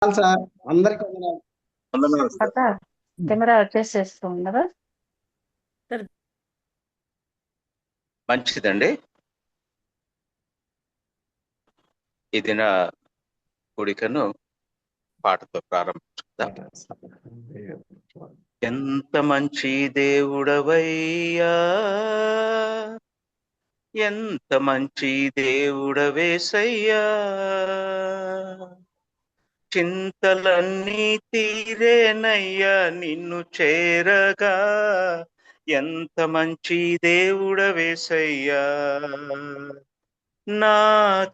వందనాలు సార్. అందరికి వందనాలు. వందనాలు సార్. తర్వాత కెమెరా అడ్జస్ట్ చేస్తున్నారా? మంచిదండి. ఈ దిన కూడికను పాటతో ప్రారంభించుకుందాం. ఎంత మంచి దేవుడవయ్యా, ఎంత మంచి దేవుడవేసయ్యా, చింతలన్నీ తీరేనయ్యా నిన్ను చేరగా, ఎంత మంచి దేవుడవేసయ్యా. నా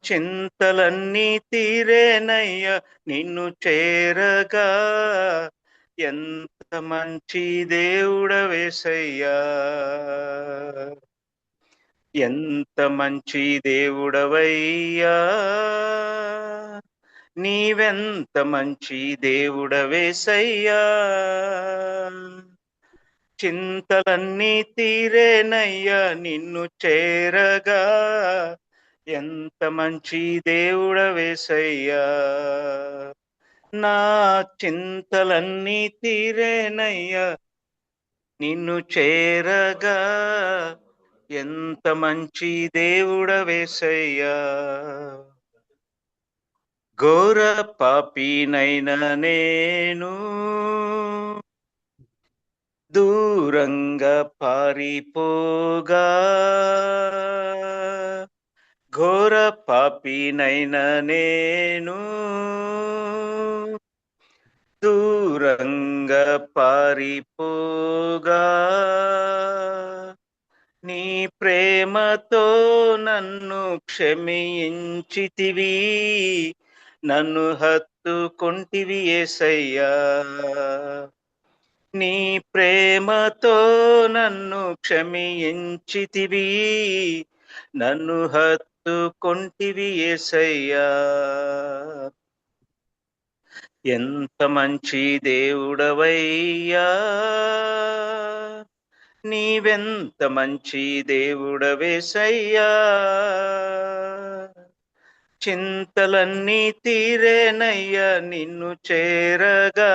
చింతలన్నీ తీరేనయ్యా నిన్ను చేరగా, ఎంత మంచి దేవుడవేసయ్యా, ఎంత మంచి దేవుడవయ్యా, నీవెంత మంచి దేవుడవేసయ్యా, చింతలన్నీ తీరేనయ్యా నిన్ను చేరగా, ఎంత మంచి దేవుడవేసయ్యా. నా చింతలన్నీ తీరేనయ్యా నిన్ను చేరగా, ఎంత మంచి దేవుడవేసయ్యా. ఘోర పాపినైనా నేను దూరంగా పారిపోగా, ఘోర పాపినైనా నేను దూరంగా పారిపోగా, నీ ప్రేమతో నన్ను క్షమించితివి, నన్ను హత్తుకొంటివి యేసయ్యా. నీ ప్రేమతో నన్ను క్షమించితివి, నన్ను హత్తుకొంటివి యేసయ్యా. ఎంత మంచి దేవుడవయ్యా, నీవెంత మంచి దేవుడవేసయ్యా, చింతలన్నీ తీరేనయ్యా నిన్ను చేరగా,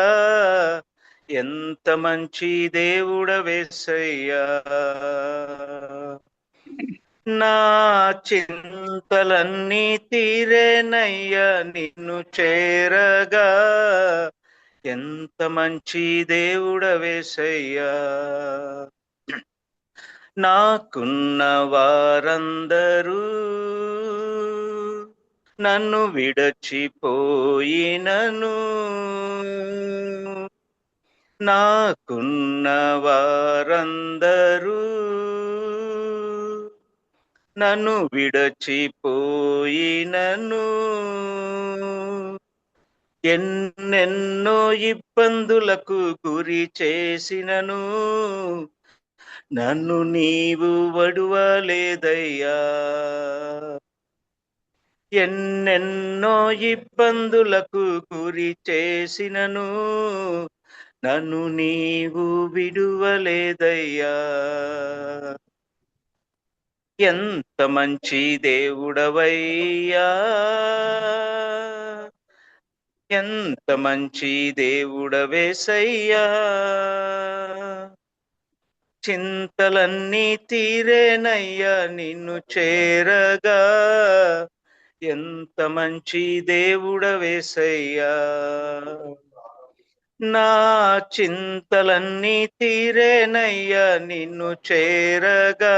ఎంత మంచి దేవుడవేసయ్యా. నా చింతలన్నీ తీరేనయ్యా నిన్ను చేరగా, ఎంత మంచి దేవుడవేసయ్యా. నాకున్న వారందరూ నన్ను విడచిపోయినను, నాకున్న వారందరూ నన్ను విడచిపోయినను, ఎన్నెన్నో ఇబ్బందులకు గురి చేసినను, నన్ను నీవు వడువలేదయ్యా. ఎన్నెన్నో ఇబ్బందులకు గురి చేసినను, నన్ను నీవు విడువలేదయ్యా. ఎంత మంచి దేవుడవయ్యా, ఎంత మంచి దేవుడవేసయ్యా, చింతలన్నీ తీరేనయ్యా నిన్ను చేరగా, ఎంత మంచి దేవుడవేసయ్యా. నా చింతలన్నీ తీరేనయ్యా నిన్ను చేరగా,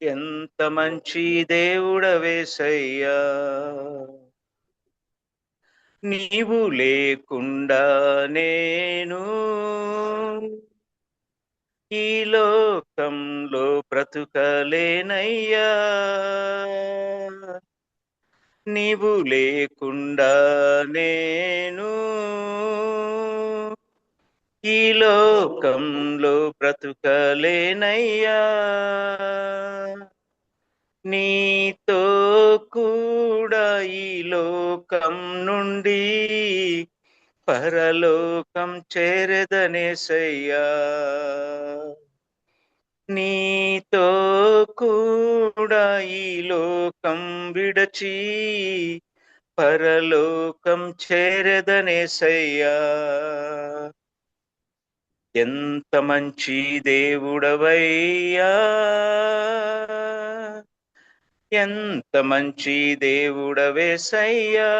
ఎంత మంచి దేవుడవేసయ్యా. నీవు లేకుండా నేను ఈ లోకంలో బ్రతుకలేనయ్యా, నీవు లేకుండా నేను ఈ లోకంలో బ్రతుకలేనయ్యా, నీతో కూడా ఈ లోకం నుండి పరలోకం చేరదనేసయ్యా. నీతో కూడా ఈ లోకం విడచి పరలోకం చేరదనేసయ్యా. ఎంత మంచి దేవుడవయ్యా, ఎంత మంచి దేవుడవేసయ్యా.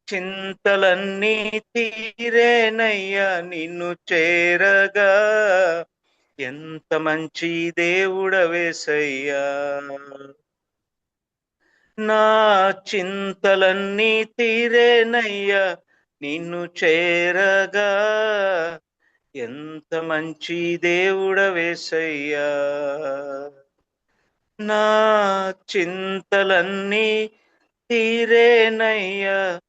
చింతలన్నీ తీరేనయ్యా నిన్ను చేరగా, ఎంత మంచి దేవుడవేసయ్యా. నా చింతలన్నీ తీరేనయ్యా నిన్ను చేరగా, ఎంత మంచి దేవుడవేసయ్యా. నా చింతలన్నీ తీరేనయ్యా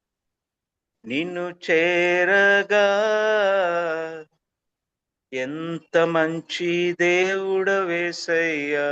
నిన్ను చేరగా, ఎంత మంచి దేవుడవేసయ్యా.